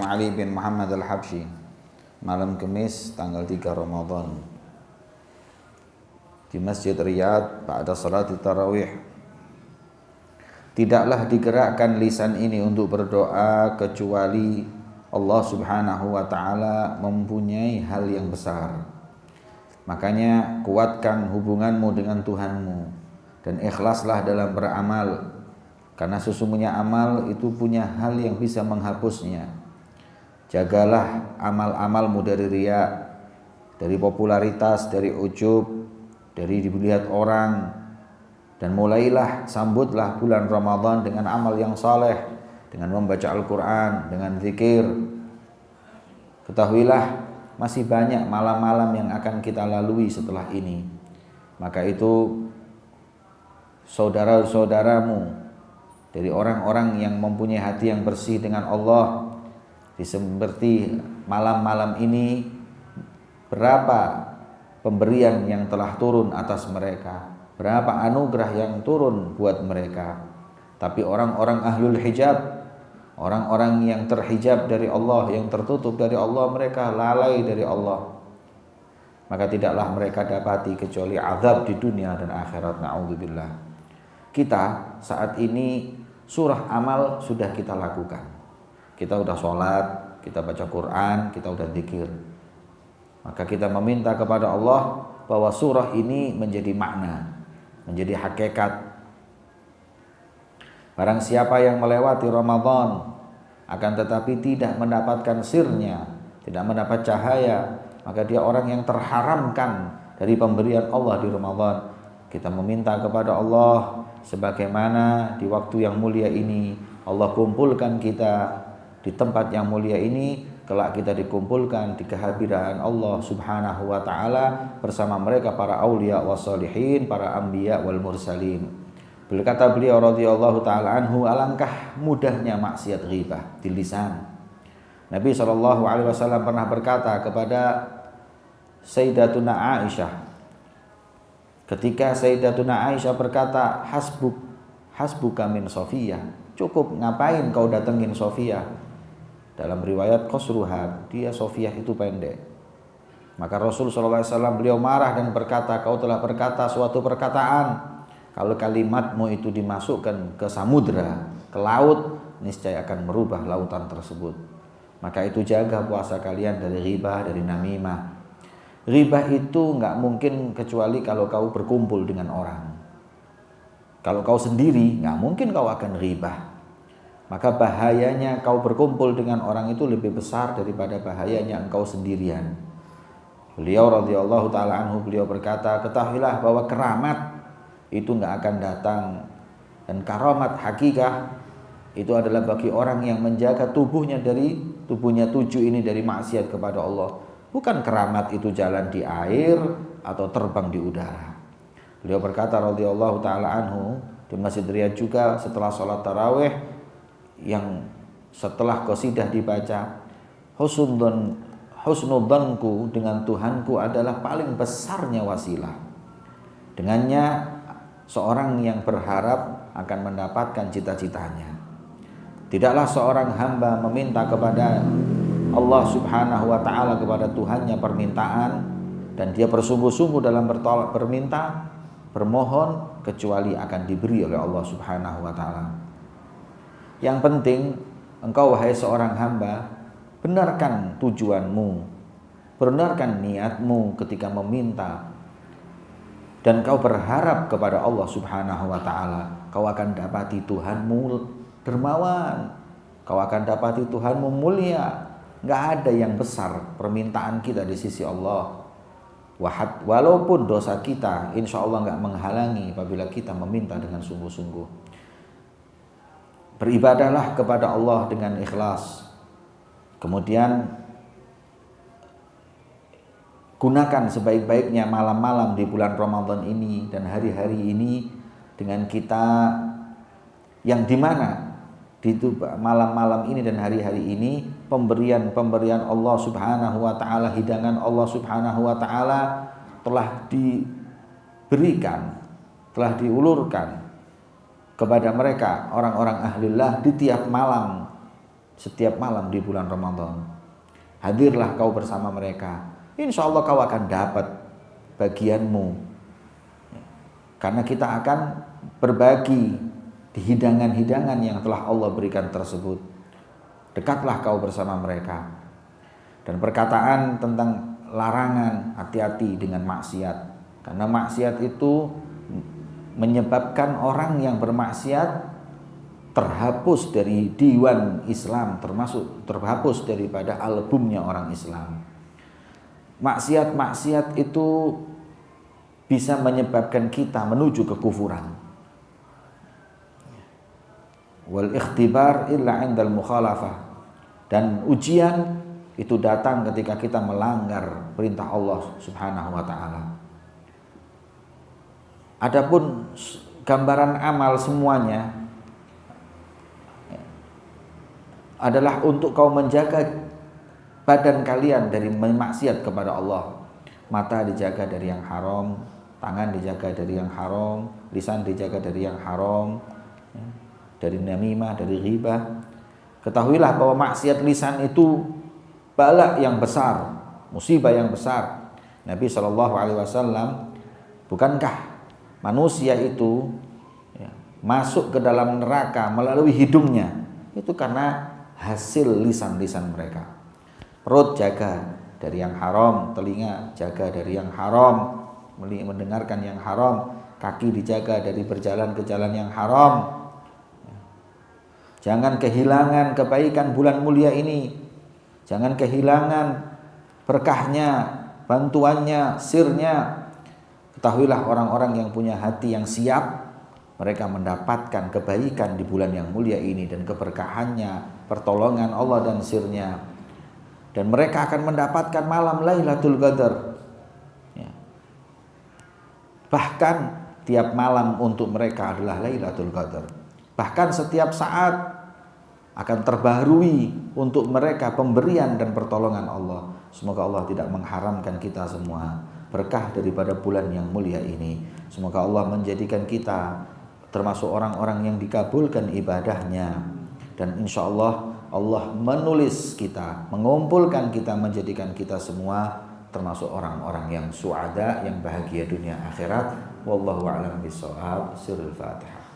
Ali bin Muhammad Al-Habsyi. Malam Kamis tanggal 3 Ramadan di Masjid Riyadh pada salat tarawih. Tidaklah digerakkan lisan ini untuk berdoa kecuali Allah Subhanahu wa taala mempunyai hal yang besar. Makanya kuatkan hubunganmu dengan Tuhanmu dan ikhlaslah dalam beramal, karena sesungguhnya amal itu punya hal yang bisa menghapusnya. Jagalah amal-amalmu dari riya, dari popularitas, dari ujub, dari dilihat orang, dan mulailah sambutlah bulan Ramadan dengan amal yang saleh, dengan membaca Al-Quran, dengan zikir. Ketahuilah masih banyak malam-malam yang akan kita lalui setelah ini. Maka itu saudara-saudaramu dari orang-orang yang mempunyai hati yang bersih dengan Allah, seperti malam-malam ini, berapa pemberian yang telah turun atas mereka, berapa anugerah yang turun buat mereka. Tapi orang-orang ahlul hijab, orang-orang yang terhijab dari Allah, yang tertutup dari Allah, mereka lalai dari Allah. Maka tidaklah mereka dapati kecuali azab di dunia dan akhirat. Na'udzubillah. Kita saat ini surah amal sudah kita lakukan. Kita sudah sholat, kita baca Quran, kita sudah zikir. Maka kita meminta kepada Allah bahwa surah ini menjadi makna, menjadi hakikat. Barang siapa yang melewati Ramadan akan tetapi tidak mendapatkan sirnya, tidak mendapat cahaya, maka dia orang yang terharamkan dari pemberian Allah di Ramadan. Kita meminta kepada Allah sebagaimana di waktu yang mulia ini Allah kumpulkan kita di tempat yang mulia ini, kelak kita dikumpulkan di kehadiran Allah Subhanahu wa taala bersama mereka para aulia wassalihin, para anbiya wal mursalin. Berkata beliau radhiyallahu taala anhu, alangkah mudahnya maksiat ghibah di lisan. Nabi SAW pernah berkata kepada Sayyidatuna Aisyah, ketika Sayyidatuna Aisyah berkata, hasbuka min Sofiyah, cukup, ngapain kau datengin Sofiyah? Dalam riwayat qasruha, dia Sofiyah itu pendek. Maka Rasul SAW beliau marah dan berkata, kau telah berkata suatu perkataan, kalau kalimatmu itu dimasukkan ke samudra, ke laut, niscaya akan merubah lautan tersebut. Maka itu jaga puasa kalian dari ghibah, dari namimah. Ghibah itu nggak mungkin kecuali kalau kau berkumpul dengan orang. Kalau kau sendiri, nggak mungkin kau akan ghibah. Maka bahayanya kau berkumpul dengan orang itu lebih besar daripada bahayanya engkau sendirian. Beliau radhiyallahu taala anhu, beliau berkata, ketahuilah bahwa keramat itu nggak akan datang, dan karamat hakikah itu adalah bagi orang yang menjaga tubuhnya 7 ini dari maksiat kepada Allah. Bukan keramat itu jalan di air atau terbang di udara. Beliau berkata radhiyallahu taala anhu di Masjid Riyadh juga setelah sholat tarawih, yang setelah qasidah dibaca, husnudzanku dengan Tuhanku adalah paling besarnya wasilah. Dengannya seorang yang berharap akan mendapatkan cita-citanya. Tidaklah seorang hamba meminta kepada Allah Subhanahu wa taala, kepada Tuhannya permintaan, dan dia bersungguh-sungguh dalam berminta, bermohon, kecuali akan diberi oleh Allah Subhanahu wa taala. Yang penting engkau wahai seorang hamba, benarkan tujuanmu, benarkan niatmu ketika meminta, dan kau berharap kepada Allah Subhanahu wa taala, kau akan dapati Tuhanmu dermawan, kau akan dapati Tuhanmu mulia. Enggak ada yang besar permintaan kita di sisi Allah. Walaupun dosa kita, insya Allah enggak menghalangi apabila kita meminta dengan sungguh-sungguh. Beribadahlah kepada Allah dengan ikhlas. Kemudian gunakan sebaik-baiknya malam-malam di bulan Ramadan ini dan hari-hari ini dengan kita, yang dimana di malam-malam ini dan hari-hari ini pemberian Allah Subhanahu wa taala, hidangan Allah Subhanahu wa taala telah diberikan, telah diulurkan kepada mereka orang-orang ahlillah di tiap malam setiap malam di bulan Ramadan. Hadirlah kau bersama mereka. Insya Allah kau akan dapat bagianmu. Karena kita akan berbagi di hidangan-hidangan yang telah Allah berikan tersebut. Dekatlah kau bersama mereka. Dan perkataan tentang larangan, hati-hati dengan maksiat. Karena maksiat itu menyebabkan orang yang bermaksiat terhapus dari diwan Islam, termasuk terhapus daripada albumnya orang Islam. Maksiat-maksiat itu bisa menyebabkan kita menuju kekufuran. Wal ikhtibar illa 'indal mukhalafah. Dan ujian itu datang ketika kita melanggar perintah Allah Subhanahu wa taala. Adapun gambaran amal semuanya adalah untuk kau menjaga badan kalian dari maksiat kepada Allah. Mata dijaga dari yang haram, tangan dijaga dari yang haram, lisan dijaga dari yang haram, dari namimah, dari ghibah. Ketahuilah bahwa maksiat lisan itu bala yang besar, musibah yang besar. Nabi SAW, bukankah manusia itu masuk ke dalam neraka melalui hidungnya? Itu karena hasil lisan-lisan mereka. Perut jaga dari yang haram, telinga jaga dari yang haram, mendengarkan yang haram, kaki dijaga dari berjalan ke jalan yang haram. Jangan kehilangan kebaikan bulan mulia ini. Jangan kehilangan berkahnya, bantuannya, sirnya. Ketahuilah orang-orang yang punya hati yang siap, mereka mendapatkan kebaikan di bulan yang mulia ini dan keberkahannya, pertolongan Allah dan sirnya. Dan mereka akan mendapatkan malam Lailatul Qadar. Bahkan tiap malam untuk mereka adalah Lailatul Qadar. Bahkan setiap saat akan terbaharui untuk mereka pemberian dan pertolongan Allah. Semoga Allah tidak mengharamkan kita semua berkah daripada bulan yang mulia ini. Semoga Allah menjadikan kita termasuk orang-orang yang dikabulkan ibadahnya. Dan insya Allah Allah menulis kita, mengumpulkan kita, menjadikan kita semua termasuk orang-orang yang suada, yang bahagia dunia akhirat. Wallahu a'lam bishawab. Sirrul Fatihah.